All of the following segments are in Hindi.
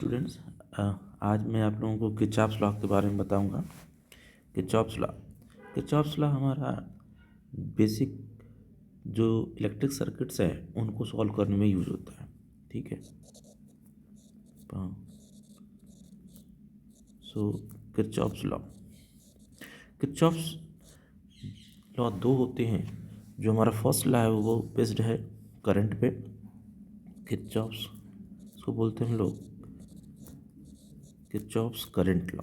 स्टूडेंट्स, आज मैं आप लोगों को किरचॉफ्स लॉ के बारे में बताऊंगा। किरचॉफ्स लॉ हमारा बेसिक जो इलेक्ट्रिक सर्किट्स हैं उनको सॉल्व करने में यूज होता है। ठीक है। सो किरचॉफ्स लॉ किरचॉफ्स लॉ दो होते हैं। जो हमारा फर्स्ट लॉ है वो बेस्ड है करंट पे। किरचॉफ्स इसको बोलते हैं हम लोग किरचॉफ्स करंट लॉ,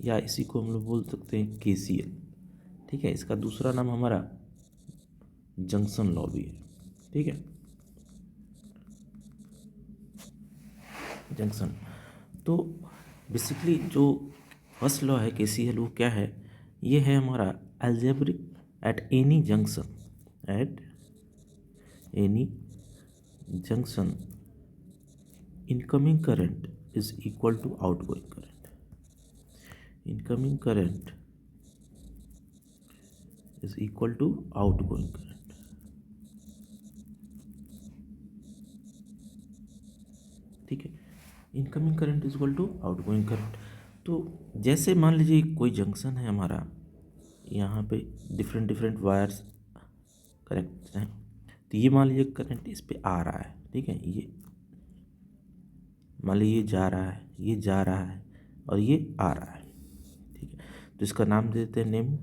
या इसी को हम लोग बोल सकते हैं केसीएल। ठीक है। इसका दूसरा नाम हमारा जंक्शन लॉ भी है। ठीक है। जंक्शन। तो बेसिकली जो फर्स्ट लॉ है केसीएल वो क्या है? ये है हमारा algebraic at any junction incoming current is equal to outgoing current. Incoming current is equal to outgoing current. ठीक है। Incoming current is equal to outgoing current. तो जैसे मान लीजिए कोई जंक्शन है हमारा, यहाँ पे डिफरेंट डिफरेंट वायर्स कनेक्ट हैं। तो ये मान लीजिए करंट इस पे आ रहा है। ठीक है। ये मान लीजिए ये जा रहा है, ये जा रहा है और ये आ रहा है। ठीक है। तो इसका नाम दे देते हैं name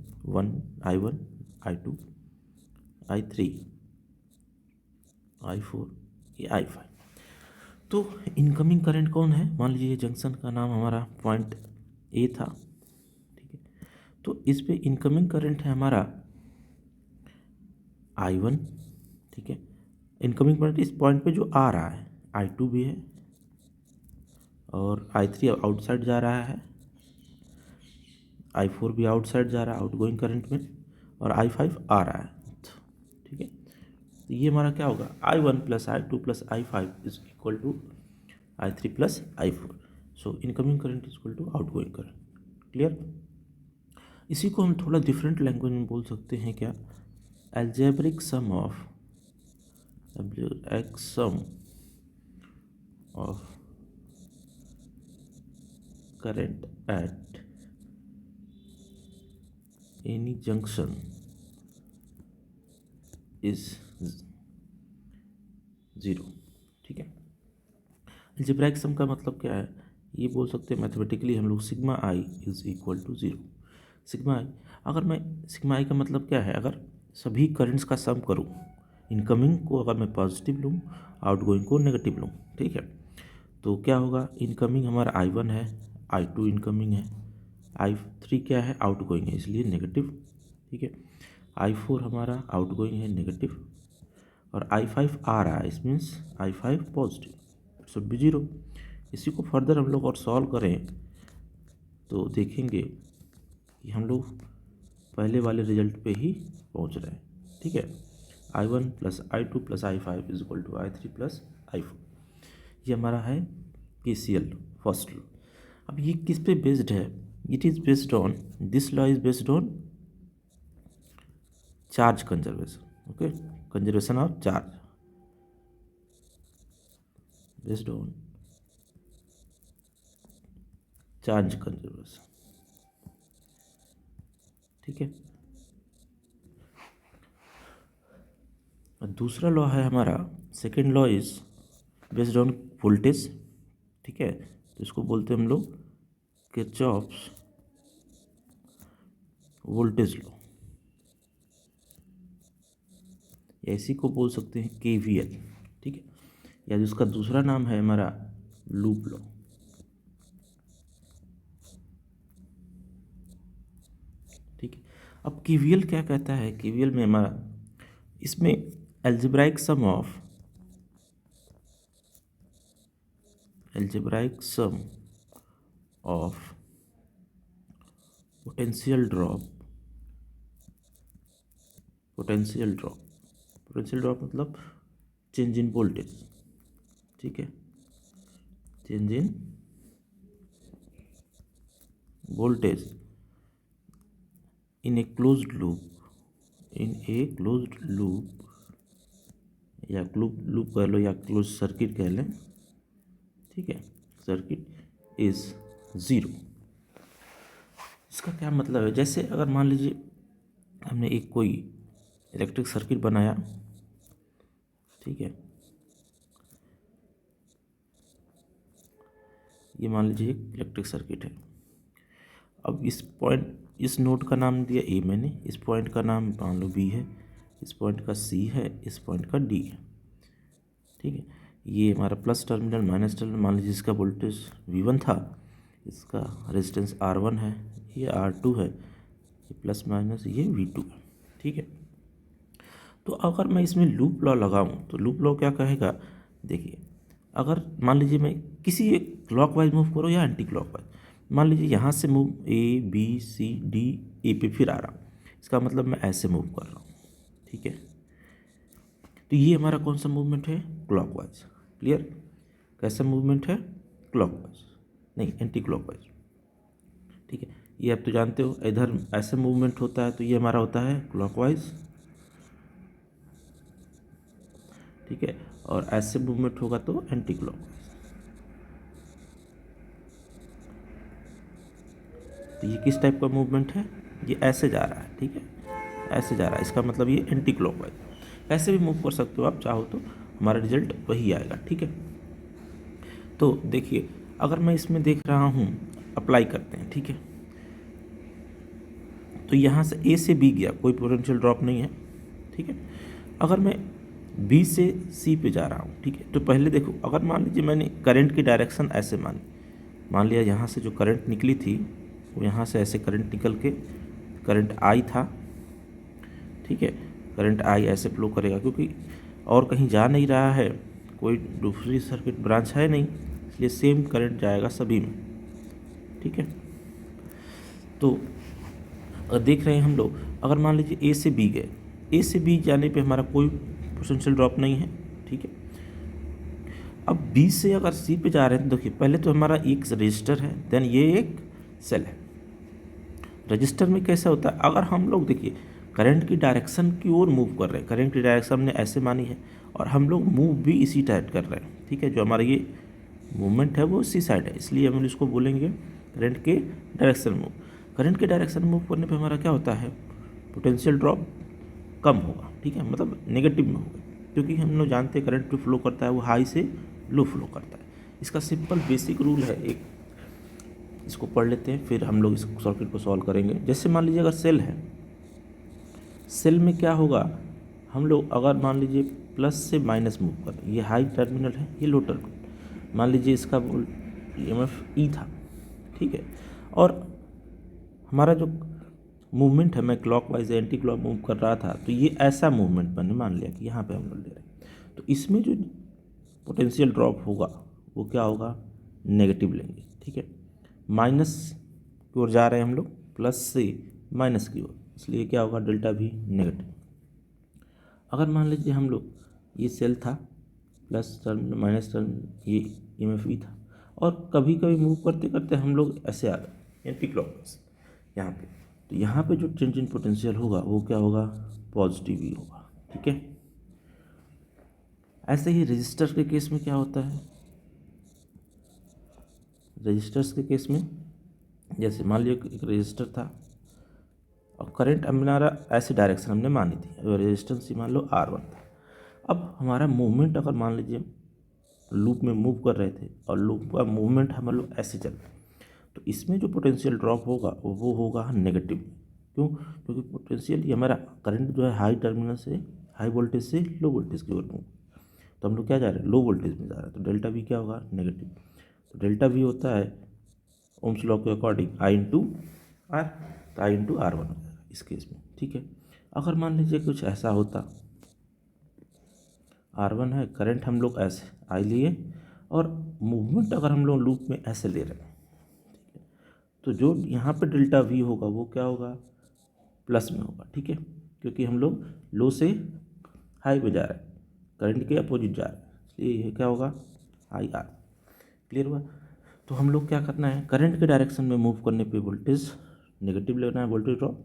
I1 I2 I3 I4 ये I5। तो इनकमिंग करंट कौन है? मान लीजिए जंक्शन का नाम हमारा पॉइंट ए था। ठीक है। तो इस पे इनकमिंग करंट है हमारा I1। ठीक है। इनकमिंग करंट इस पॉइंट पे जो आ रहा है I2 भी है, और I3 आउटसाइड जा रहा है, I4 भी आउटसाइड जा रहा है आउटगोइंग करंट में, और I5 आ रहा है। ठीक है। तो ये हमारा क्या होगा? I1 plus I2 plus I5 is equal to I3 plus I4। So incoming current is equal to outgoing current. Clear? इसी को हम थोड़ा डिफरेंट लैंग्वेज में बोल सकते हैं क्या? algebraic sum of current at any junction is zero. ठीक है। algebraic sum का मतलब क्या है? ये बोल सकते हैं मैथमेटिकली हम लोग sigma I is equal to zero. Sigma I, अगर मैं सिग्मा आई का मतलब क्या है? अगर सभी करंट्स का सम करूँ, इनकमिंग को अगर मैं पॉजिटिव लूँ, आउटगोइंग को नेगेटिव लूँ, ठीक है, तो क्या होगा? इनकमिंग हमारा I1 है, I2 इनकमिंग है, I3 क्या है? आउटगोइंग है, इसलिए नेगेटिव। ठीक है। I4 हमारा आउटगोइंग है, नेगेटिव, और I5 आ रहा है, इस means I5 positive, it should be zero. इसी को फर्दर हम लोग और सॉल्व करें तो देखेंगे कि हम लोग पहले वाले रिजल्ट पे ही पहुंच रहे हैं। ठीक है। I1 plus I2 plus I5 is equal to I3 plus I4। ये हमारा है KCL फर्स्ट लॉ। अब ये किस पे बेस्ड है? It is based on, this law is based on charge conservation. Okay, conservation of charge based on charge conservation. ठीक है। और दूसरा लॉ है हमारा, second law is based on voltage. ठीक है। तो इसको बोलते हैं हम लोग किरचॉफ्स वोल्टेज लॉ, या इसी को बोल सकते हैं KVL। ठीक है। या जिसका दूसरा नाम है हमारा लूप लॉ। ठीक है। अब KVL क्या कहता है? KVL में हमारा, इसमें algebraic sum of potential drop मतलब चेंज इन वोल्टेज। ठीक है। Change in voltage in a closed loop या लूप लूप कह लो या क्लोज सर्किट कह लें, ठीक है, सर्किट इज 0। इसका क्या मतलब है, जैसे अगर मान लीजिए हमने एक कोई इलेक्ट्रिक सर्किट बनाया, ठीक है, ये मान लीजिए एक इलेक्ट्रिक सर्किट है। अब इस नोड का नाम दिया ए मैंने, इस पॉइंट का नाम मान लो बी है, इस पॉइंट का सी है, इस पॉइंट का डी है, ठीक है। ये हमारा प्लस टर्मिनल माइनस टर्मिनल, मान लीजिए इसका वोल्टेज V1 था, इसका रेजिस्टेंस R1 है, ये R2 है, ये प्लस माइनस ये V2 है, ठीक है। तो अगर मैं इसमें लूप लॉ लगाऊं तो लूप लॉ क्या कहेगा, देखिए अगर मान लीजिए मैं किसी एक क्लॉकवाइज मूव करूँ या एंटी क्लॉकवाइज, मान लीजिए यहाँ से move A B C D ए पे फिर आ रहा हूँ, इसका मतलब मैं ऐसे मूव कर रहा हूँ, ठीक है। तो ये हमारा कौन सा मूवमेंट है, क्लॉकवाइज। क्लियर, कैसा मूवमेंट है, क्लॉकवाइज नहीं एंटी क्लॉकवाइज, ठीक है। ये आप तो जानते हो, इधर ऐसे मूवमेंट होता है तो ये हमारा होता है क्लॉकवाइज, ठीक है, और ऐसे मूवमेंट होगा तो एंटी क्लॉकवाइज। तो ये किस टाइप का मूवमेंट है, ये ऐसे जा रहा है, ठीक है, ऐसे जा रहा है, इसका मतलब ये एंटी क्लॉकवाइज। ऐसे भी मूव कर सकते हो आप चाहो तो, हमारा रिजल्ट वही आएगा, ठीक है। तो देखिए अगर मैं इसमें देख रहा हूँ, अप्लाई करते हैं, ठीक है, तो यहाँ से ए से बी गया, कोई पोटेंशियल ड्रॉप नहीं है, ठीक है। अगर मैं बी से सी पे जा रहा हूँ, ठीक है, तो पहले देखो अगर मान लीजिए मैंने करंट की डायरेक्शन ऐसे मान लिया, यहाँ से जो करंट निकली थी वो यहाँ से ऐसे करंट निकल के करंट आई था, ठीक है, करंट आई ऐसे फ्लो करेगा क्योंकि और कहीं जा नहीं रहा है, कोई दूसरी सर्किट ब्रांच है नहीं, इसलिए सेम करंट जाएगा सभी में, ठीक है। तो देख रहे हैं हम लोग, अगर मान लीजिए ए से बी गए, ए से बी जाने पे हमारा कोई पोटेंशियल ड्रॉप नहीं है, ठीक है। अब बी से अगर सी पे जा रहे हैं तो देखिए पहले तो हमारा एक रजिस्टर है, देन ये एक सेल है। रजिस्टर में कैसा होता है, अगर हम लोग देखिए करंट की डायरेक्शन की ओर मूव कर रहे हैं, करंट की डायरेक्शन हमने ऐसे मानी है और हम लोग मूव भी इसी टाइप कर रहे हैं, ठीक है, जो हमारा ये मूवमेंट है वो इसी साइड है, इसलिए हम इसको बोलेंगे करंट के डायरेक्शन मूव। करंट के डायरेक्शन मूव करने पे हमारा क्या होता है, पोटेंशियल ड्रॉप कम होगा, ठीक है, मतलब नेगेटिव में होगा, क्योंकि हम लोग जानते हैं करंट जो फ्लो करता है वो हाई से लो फ्लो करता है। इसका सिंपल बेसिक रूल है एक, इसको पढ़ लेते हैं फिर हम लोग इस सर्किट को सॉल्व करेंगे। जैसे मान लीजिए अगर सेल है, सेल में क्या होगा, हम लोग अगर मान लीजिए प्लस से माइनस मूव कर, ये हाई टर्मिनल है, ये लो टर्मिनल, मान लीजिए इसका EMF ई था, ठीक है, और हमारा जो मूवमेंट है, मैं क्लॉकवाइज एंटी क्लॉक मूव कर रहा था, तो ये ऐसा मूवमेंट मैंने मान लिया कि यहाँ पे हम लोग ले रहे हैं, तो इसमें जो पोटेंशियल ड्रॉप होगा वो क्या होगा, नेगेटिव लेंगे, ठीक है। माइनस की ओर जा रहे हैं हम लोग, प्लस से माइनस की ओर, इसलिए क्या होगा, डेल्टा भी नेगेटिव। अगर मान लीजिए हम लोग ये सेल था, प्लस टर्मिनल माइनस टर्मिनल, ये EMF ई था, और कभी कभी मूव करते करते हम लोग ऐसे आ गए एंटी क्लॉकवाइज यहाँ पे, तो यहाँ पे जो चेंज इन पोटेंशियल होगा वो क्या होगा, पॉजिटिव ही होगा, ठीक है। ऐसे ही रजिस्टर के केस में क्या होता है, रजिस्टर्स के केस में जैसे मान लीजिए एक रजिस्टर था और करंट हमारा ऐसे डायरेक्शन हमने मानी थी, और रेजिस्टेंस मान लो R1 था। अब हमारा मूवमेंट अगर मान लीजिए लूप में मूव कर रहे थे और लूप का मूवमेंट हम लोग ऐसे चल रहे, तो इसमें जो पोटेंशियल ड्रॉप होगा वो होगा नेगेटिव। क्यों, क्योंकि पोटेंशियल ये हमारा करंट जो है हाई टर्मिनल से, हाई वोल्टेज से लो वोल्टेज की ओर मूव, तो हम लोग क्या जा रहे हैं, लो वोल्टेज में जा रहे हैं, तो डेल्टा वी क्या होगा, नेगेटिव। तो डेल्टा वी होता है ओम्स लॉ के अकॉर्डिंग I इंटू आर, तो I इंटू R1 हो जाएगा इस केस में, ठीक है। अगर मान लीजिए कुछ ऐसा होता, R1 है, करंट हम लोग ऐसे I लिए और मूवमेंट अगर हम लोग लूप में ऐसे ले रहे हैं, ठीक है, तो जो यहाँ पे डेल्टा वी होगा वो क्या होगा, प्लस में होगा, ठीक है, क्योंकि हम लोग लो से हाई पे जा रहे हैं, करंट के अपोजिट जा रहे हैं, इसलिए ये क्या होगा, IR। क्लियर हुआ। तो हम लोग क्या करना है, करंट के डायरेक्शन में मूव करने पे वोल्टेज नेगेटिव लेना है, वोल्टेज ड्रॉप,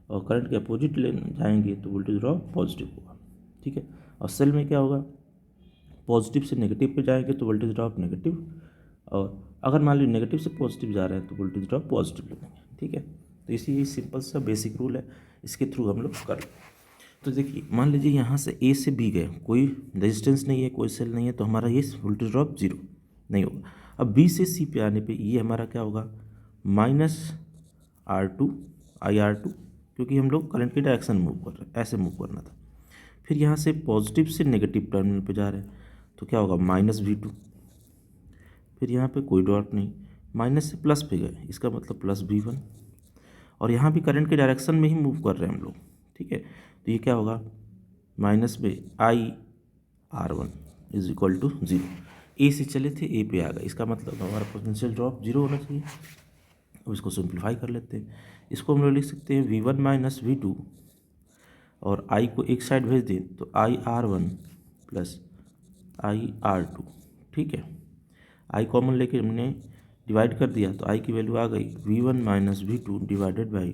और करंट के अपोजिट ले जाएंगे तो वोल्टेज ड्रॉप पॉजिटिव होगा, ठीक है। और सेल में क्या होगा, पॉजिटिव से नेगेटिव पे जाएंगे तो वोल्टेज ड्रॉप नेगेटिव, और अगर मान लीजिए नेगेटिव से पॉजिटिव जा रहे हैं तो वोल्टेज ड्रॉप पॉजिटिव लगेंगे। ठीक है, तो इसी सिंपल सा बेसिक रूल है, इसके थ्रू हम लोग कर। तो देखिए मान लीजिए यहाँ से ए से बी गए, कोई रेजिस्टेंस नहीं है, कोई सेल नहीं है, तो हमारा ये वोल्टेज ड्रॉप जीरो नहीं होगा। अब बी से सी पे आने पे ये हमारा क्या होगा, माइनस R2 IR2, क्योंकि हम लोग करंट की डायरेक्शन मूव कर रहे हैं, ऐसे मूव करना था। फिर यहाँ से पॉजिटिव से नेगेटिव टर्मिनल पे जा रहे हैं तो क्या होगा, -V2। फिर यहाँ पे कोई डॉट नहीं, माइनस से प्लस पे गए, इसका मतलब +V1, और यहाँ भी करंट के डायरेक्शन में ही मूव कर रहे हैं हम लोग। ठीक है, तो ये क्या होगा, माइनस में IR1 इज इक्वल टू 0। ए से चले थे ए पे आ गए, इसका मतलब हमारा पोटेंशियल ड्रॉप 0 होना चाहिए। अब इसको सिंप्लीफाई कर लेते हैं, इसको हम लोग लिख सकते हैं V1 माइनस V2, और I को एक साइड भेज दें तो IR1 प्लस IR2। ठीक है, I कॉमन लेके हमने डिवाइड कर दिया तो I की वैल्यू आ गई V1 minus V2 divided by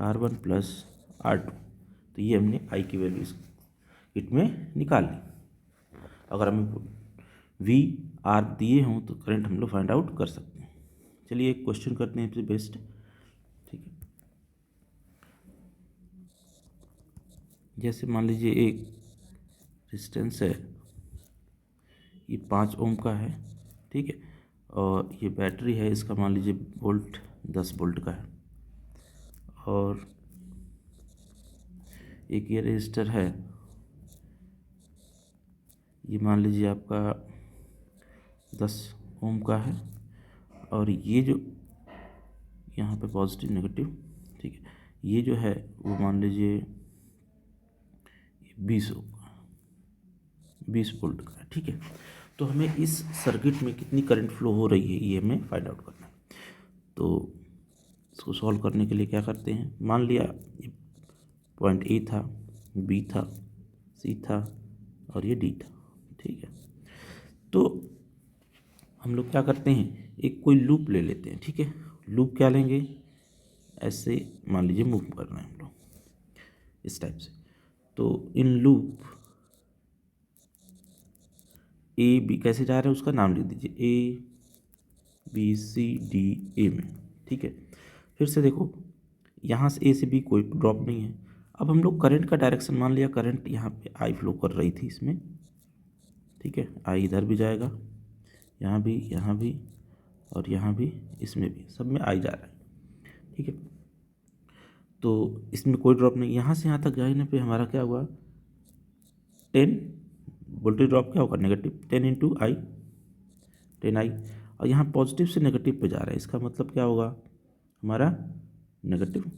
R1 plus R2। तो ये हमने I की वैल्यू इस किट में निकाल ली। अगर हमें V R दिए हों तो करंट हम लोग फाइंड आउट कर सकते हैं। चलिए एक क्वेश्चन करते हैं इससे बेस्ट। ठीक है, जैसे मान लीजिए एक रेजिस्टेंस है, ये 5 ओम का है। ठीक है, और ये बैटरी है, इसका मान लीजिए वोल्ट 10 वोल्ट का है, और एक ये रजिस्टर है, ये मान लीजिए आपका 10 ओम का है, और ये जो यहाँ पे पॉजिटिव नेगेटिव, ठीक है, ये जो है वो मान लीजिए 20 ओम का, 20 वोल्ट का है। ठीक है, तो हमें इस सर्किट में कितनी करंट फ्लो हो रही है ये हमें फाइंड आउट करना है। तो इसको सॉल्व करने के लिए क्या करते हैं, मान लिया पॉइंट ए था, बी था, सी था, और ये डी था। ठीक है, तो हम लोग क्या करते हैं, एक कोई लूप ले लेते हैं। ठीक है, लूप क्या लेंगे, ऐसे मान लीजिए मूव कर रहे हैं हम लोग इस टाइप से, तो इन लूप ए बी कैसे जा रहे हैं उसका नाम लिख दीजिए, ABCDA में। ठीक है, फिर से देखो यहाँ से ए से बी कोई ड्रॉप नहीं है। अब हम लोग करंट का डायरेक्शन मान लिया, करंट यहाँ पे आई फ्लो कर रही थी इसमें। ठीक है, आई इधर भी जाएगा, यहाँ भी और यहाँ भी, इसमें भी, सब में आई जा रहा है। ठीक है, तो इसमें कोई ड्रॉप नहीं, यहाँ से यहाँ तक जाने पे हमारा क्या हुआ, 10 वोल्टेज ड्रॉप क्या होगा, नेगेटिव 10 इंटू आई, 10I, और यहाँ पॉजिटिव से नेगेटिव पे जा रहा है, इसका मतलब क्या होगा हमारा नेगेटिव।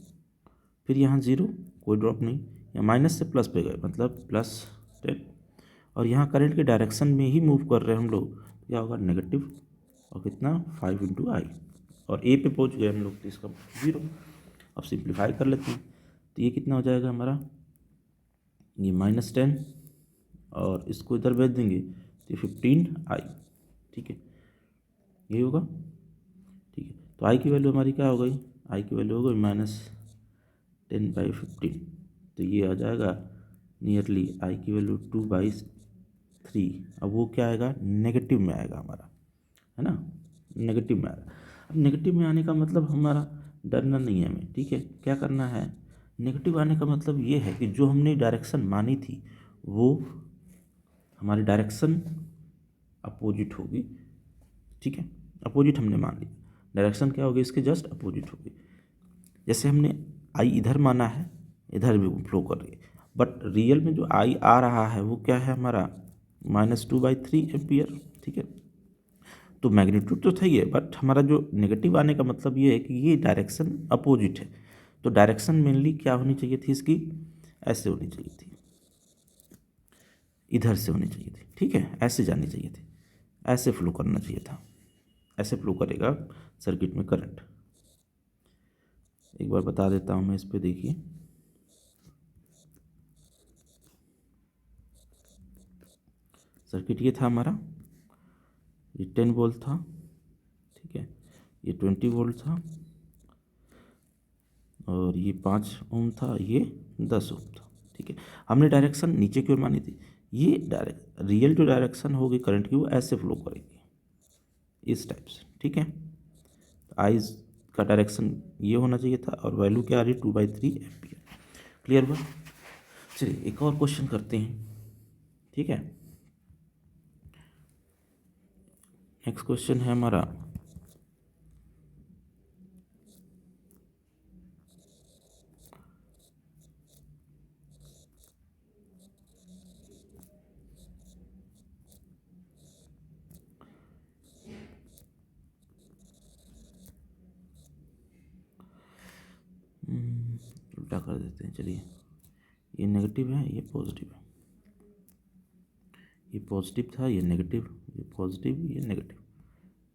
फिर यहाँ 0 कोई ड्रॉप नहीं, या माइनस से प्लस पे गए मतलब +10, और यहाँ करंट के डायरेक्शन में ही मूव कर रहे हैं हम लोग, क्या होगा नेगेटिव, और कितना 5 इंटू आई, और ए पे पहुँच गए हम लोग तो इसका 0। अब सिंप्लीफाई कर लेते हैं तो ये कितना हो जाएगा हमारा, ये -10, और इसको इधर भेज देंगे तो 15I। ठीक है, यही होगा। ठीक है, तो आई की वैल्यू हमारी क्या हो गई, आई की वैल्यू हो गई -10/15, तो ये आ जाएगा नियरली आई की वैल्यू 2/3। अब वो क्या आएगा, नेगेटिव में आएगा हमारा, है ना, नेगेटिव में आएगा। अब नेगेटिव में आने का मतलब हमारा डरना नहीं है हमें। ठीक है, क्या करना है, नेगेटिव आने का मतलब ये है कि जो हमने डायरेक्शन मानी थी वो हमारी डायरेक्शन अपोजिट होगी। ठीक है, अपोजिट हमने मान ली, डायरेक्शन क्या होगी इसके जस्ट अपोजिट होगी। जैसे हमने आई इधर माना है, इधर भी फ्लो कर रही है, बट रियल में जो आई आ रहा है वो क्या है हमारा, -2/3 एम्पियर। ठीक है, तो मैग्नीट्यूड तो सही है, बट हमारा जो नेगेटिव आने का मतलब ये है कि ये डायरेक्शन अपोजिट है। तो डायरेक्शन मेनली क्या होनी चाहिए थी इसकी, ऐसे होनी चाहिए थी, इधर से होनी चाहिए थी। ठीक है, ऐसे जानी चाहिए थी, ऐसे फ्लो करना चाहिए था, ऐसे फ्लो करेगा सर्किट में करंट। एक बार बता देता हूँ मैं, इस पे देखिए, सर्किट ये था हमारा, ये 10 वोल्ट था। ठीक है, ये 20 वोल्ट था, और ये 5 ओम था, ये 10 ओम था। ठीक है, हमने डायरेक्शन नीचे की ओर मानी थी, ये रियल जो डायरेक्शन होगी करंट की वो ऐसे फ्लो करेगी, इस टाइप से, ठीक है। आई का डायरेक्शन ये होना चाहिए था और वैल्यू क्या आ रही है 2/3 एम्पियर। क्लियर हुआ। चलिए एक और क्वेश्चन करते हैं, ठीक है। नेक्स्ट क्वेश्चन है हमारा उल्टा कर देते हैं। चलिए ये नेगेटिव है, ये पॉजिटिव है, ये पॉजिटिव था, ये नेगेटिव, ये पॉजिटिव, ये नेगेटिव,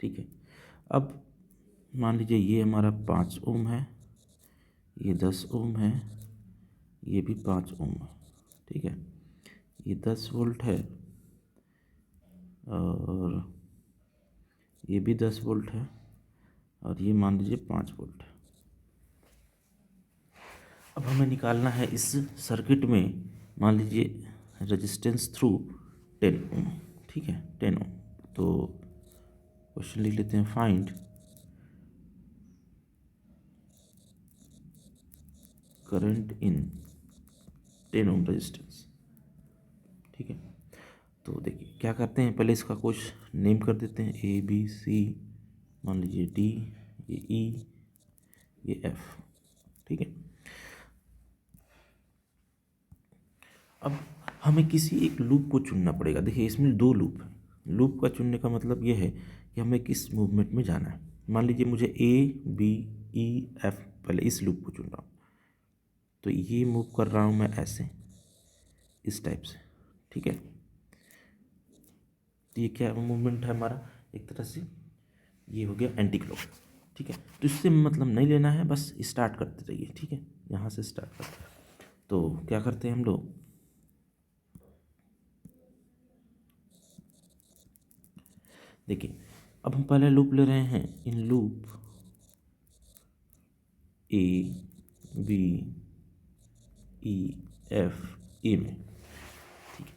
ठीक है। अब मान लीजिए ये हमारा 5 ओम है, ये 10 ओम है, ये भी 5 ओम है, ठीक है। ये 10 वोल्ट है और ये भी 10 वोल्ट है और ये मान लीजिए 5 वोल्ट है। अब हमें निकालना है इस सर्किट में, मान लीजिए रेजिस्टेंस थ्रू 10 ओम, ठीक है, 10 ओम। तो क्वेश्चन लिख लेते हैं, find current in 10 ohm resistance, ठीक है। तो देखिए क्या करते हैं, पहले इसका कुछ नेम कर देते हैं, ए बी सी, मान लीजिए डी, ये ई, ये एफ, ठीक है। अब हमें किसी एक लूप को चुनना पड़ेगा। देखिए इसमें 2 लूप है। लूप का चुनने का मतलब ये है कि हमें किस मूवमेंट में जाना है। मान लीजिए मुझे ए बी ई एफ, पहले इस लूप को चुन रहा हूँ, तो ये मूव कर रहा हूँ मैं ऐसे, इस टाइप से, ठीक है। तो ये क्या मूवमेंट है हमारा, एक तरह से ये हो गया एंटी क्लॉक, ठीक है। तो इससे मतलब नहीं लेना है, बस स्टार्ट करते रहिए, ठीक है। यहाँ से स्टार्ट करते हैं, तो क्या करते हैं हम लोग, देखिए अब हम पहले लूप ले रहे हैं, in loop A B E F A में, ठीक है।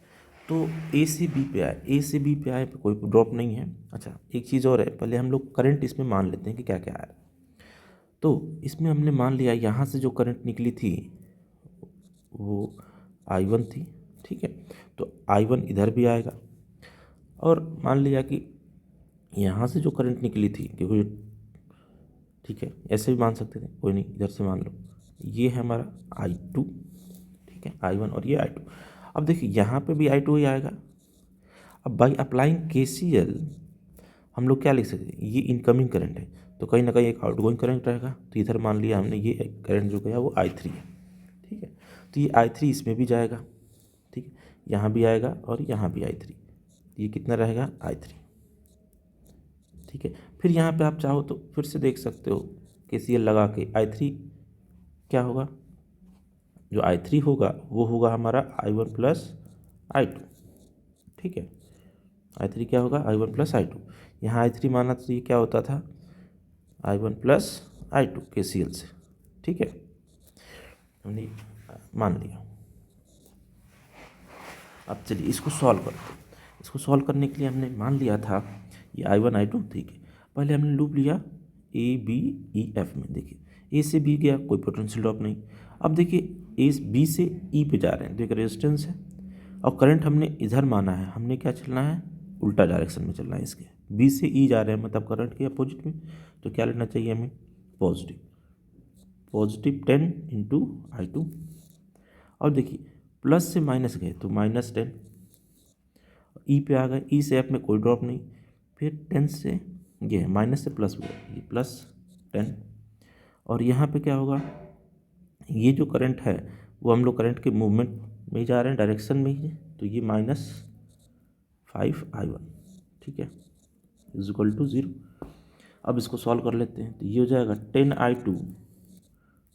तो ए से बी पे आए, ए से बी पे आए, कोई ड्रॉप नहीं है। अच्छा एक चीज़ और है, पहले हम लोग करंट इसमें मान लेते हैं कि क्या क्या आया। तो इसमें हमने मान लिया यहाँ से जो करंट निकली थी वो I1 थी, ठीक है। तो I1 इधर भी आएगा और मान लिया कि यहाँ से जो करंट निकली थी, क्योंकि ठीक है ऐसे भी मान सकते थे, कोई नहीं, इधर से मान लो ये है हमारा I2, ठीक है, I1 और ये I2। अब देखिए यहाँ पे भी I2 ही आएगा। अब बाई अप्लाइंग KCL हम लोग क्या लिख सकते हैं, ये इनकमिंग करंट है तो कहीं ना कहीं एक आउटगोइंग करंट रहेगा। तो इधर मान लिया हमने ये करंट जो गया वो I3 है, ठीक है। तो ये I3 इसमें भी जाएगा, ठीक है, यहाँ भी आएगा और यहाँ भी I3, ये कितना रहेगा I3, ठीक है। फिर यहाँ पे आप चाहो तो फिर से देख सकते हो KCL लगा के, I3 क्या होगा, जो I3 होगा वो होगा हमारा I1 प्लस I2, ठीक है। I3 क्या होगा, I1 प्लस I2, यहाँ I3 माना तो ये क्या होता था I1 प्लस I2 KCL से, ठीक है, हमने मान लिया। अब चलिए इसको सॉल्व करते हैं। इसको सॉल्व करने के लिए हमने मान लिया था ये I1 I2, ठीक है। पहले हमने लूप लिया ए बी ई एफ में, देखिए ए से बी गया, कोई पोटेंशियल ड्रॉप नहीं। अब देखिए ए बी से ई पे जा रहे हैं, तो एक रेजिस्टेंस है और करंट हमने इधर माना है, हमने क्या चलना है, उल्टा डायरेक्शन में चलना है इसके। बी से ई जा रहे हैं मतलब करंट के अपोजिट में, तो क्या लेना चाहिए हमें, पॉजिटिव, पॉजिटिव 10 इंटू I2। और देखिए प्लस से माइनस गए तो -10, ई पे आ गए, ई से एफ में कोई ड्रॉप नहीं, फिर 10 से ये है माइनस से प्लस हुआ, ये +10। और यहाँ पे क्या होगा, ये जो करंट है वो हम लोग करंट के मूवमेंट में ही जा रहे हैं, डायरेक्शन में ही है, तो ये -5I1, ठीक है, = 0। अब इसको सॉल्व कर लेते हैं, तो ये हो जाएगा 10I2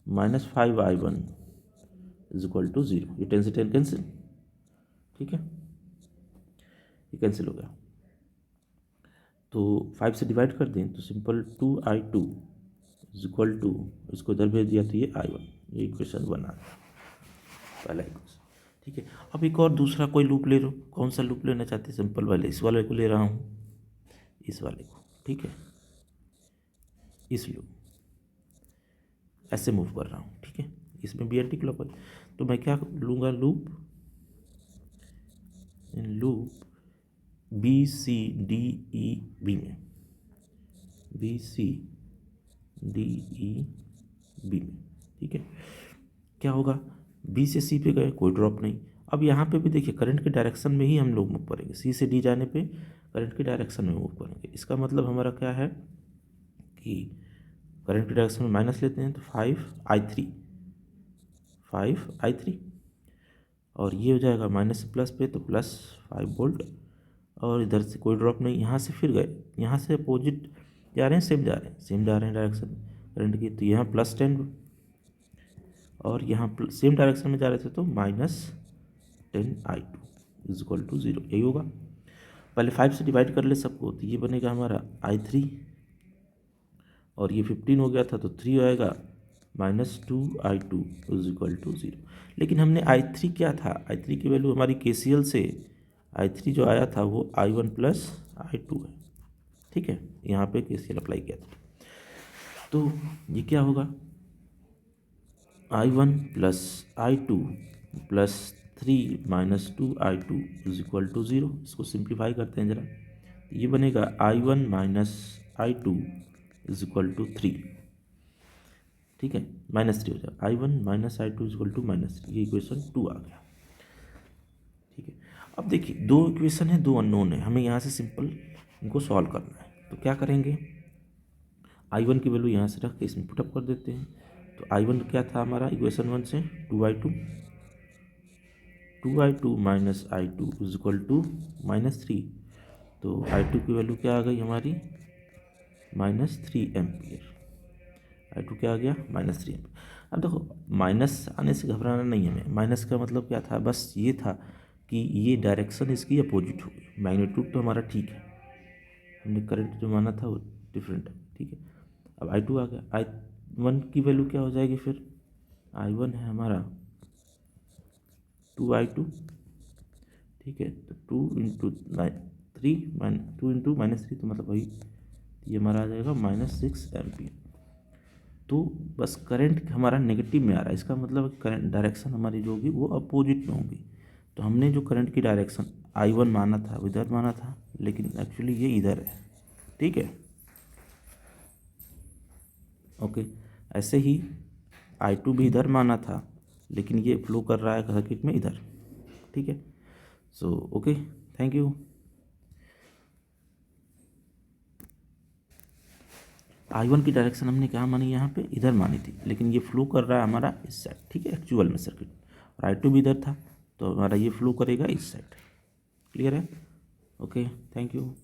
- 5I1 = 0। ये 10 से 10 कैंसिल, ठीक है, ये कैंसिल हो गया। तो 5 से डिवाइड कर दें तो सिंपल 2I2 = इसको इधर भेज दिया तो ये I1, ये इक्वेशन बना पहला इक्वेशन, ठीक है। अब एक और दूसरा कोई लूप ले लो, कौन सा लूप लेना चाहते हैं? सिंपल वाले, इस वाले को ले रहा हूँ, इस वाले को, ठीक है, इस लूप ऐसे मूव कर रहा हूँ, ठीक है, इसमें भी एंटी क्लॉकवाइज। तो मैं क्या लूँगा, loop B C D E B में, B C D E B में, ठीक है। क्या होगा, बी से सी पे गए, कोई ड्रॉप नहीं। अब यहाँ पे भी देखिए करंट के डायरेक्शन में ही हम लोग मूव करेंगे, सी से डी जाने पे करंट के डायरेक्शन में मूव करेंगे। इसका मतलब हमारा क्या है कि करंट के डायरेक्शन में माइनस लेते हैं तो 5i3, और ये हो जाएगा माइनस से प्लस पे तो प्लस 5 वोल्ट, और इधर से कोई ड्रॉप नहीं। यहाँ से फिर गए, यहाँ से अपोजिट जा रहे हैं, सेम जा रहे हैं डायरेक्शन करंट की, तो यहाँ +10, और यहाँ सेम डायरेक्शन में जा रहे थे तो -10i2 = 0, यही होगा। पहले 5 से डिवाइड कर ले सबको, तो ये बनेगा हमारा i3, और ये 15 हो गया था तो 3 आएगा, -2i2 = 0। लेकिन हमने i3 क्या था, i3 की वैल्यू हमारी KCL से i3 जो आया था वो i1 + i2 है, ठीक है, यहाँ पे KCL अप्लाई किया था। तो ये क्या होगा, i1 + i2 + 3 - 2i2 = 0। इसको सिंप्लीफाई करते हैं ज़रा, ये बनेगा i1 - i2 = 3, ठीक है, -3 हो जाएगा, i1 - i2 = -3, ये इक्वेशन 2 आ गया, ठीक है। अब देखिए दो इक्वेशन है, दो अननोन है, हमें यहाँ से सिंपल इनको सॉल्व करना है। तो क्या करेंगे, i1 की वैल्यू यहाँ से रख के इसमें पुटअप कर देते हैं। तो i1 क्या था हमारा इक्वेशन 1 से, 2i2 - i2 = -3, तो i2 की वैल्यू क्या आ गई हमारी, -3 एम्पियर। i2 क्या आ गया, -3 एम्पियर। अब देखो माइनस आने से घबराना नहीं है हमें, माइनस का मतलब क्या था, बस ये था कि ये डायरेक्शन इसकी अपोजिट हो गई, मैग्नीट्यूड तो हमारा ठीक है, हमने करंट जो माना था वो डिफरेंट है, ठीक है। अब i2 आ गया, i1 की वैल्यू क्या हो जाएगी फिर, i1 है हमारा 2i2, ठीक है, तो 2 × 3 तो मतलब वही, ये हमारा आ जाएगा -6 एम्पियर। तो बस करंट हमारा नेगेटिव में आ रहा है, इसका मतलब करंट डायरेक्शन हमारी जो होगी वो अपोजिट में होगी। तो हमने जो करंट की डायरेक्शन i1 माना था, इधर माना था, लेकिन एक्चुअली ये इधर है, ठीक है, ओके। ऐसे ही i2 भी इधर माना था, लेकिन ये फ्लो कर रहा है सर्किट में इधर, ठीक है। So okay, thank you. i1 की डायरेक्शन हमने क्या मानी, यहाँ पे इधर मानी थी, लेकिन ये फ्लो कर रहा है हमारा इस साइड, ठीक है, एक्चुअल में सर्किट, और i2 भी इधर था, तो हमारा ये फ्लो करेगा इस साइड, क्लियर है, ओके, थैंक यू।